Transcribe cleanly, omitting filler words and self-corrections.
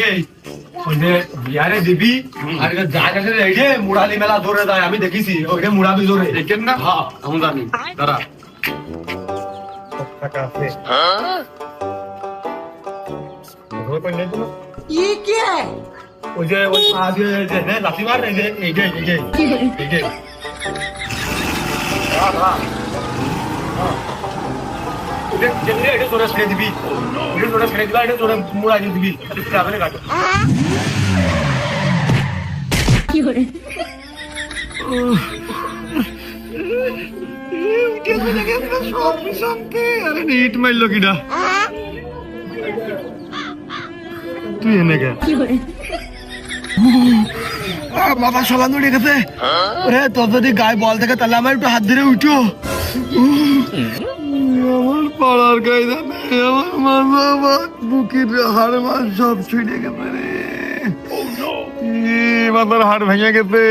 এই ওই যে বিয়ারে দিবি আর যায় কাছে এই যে মুড়ালি মেলা ধরে যায় আমি দেখিছি ওইটা মুড়াবি জোরে দেখেন না? হ্যাঁ আমি জানি। দাঁড়া। টাকা আছে ये क्या है? ওই যে ওই আগে যে হ্যাঁ লাঠি মার এই যে এই যে এটা জোরে ছেড়ে দিবি এটা জোরে ছেড়ে দিবি এটা জোরে মুড়াই দিবি আপনি কাটো ইট মারলো কিনা তুই এনে গে বাবা সলান উঠে গেছে ওরে তোর যদি গায়ে বল থাকে তাহলে আমার একটু হাত ধরে উঠো আমার পাড়ার গায়ে জানে আমার মাথা বুকের হাড় মাছ সব ছুটে গেছে রে মাথার হাড় ভেঙে গেছে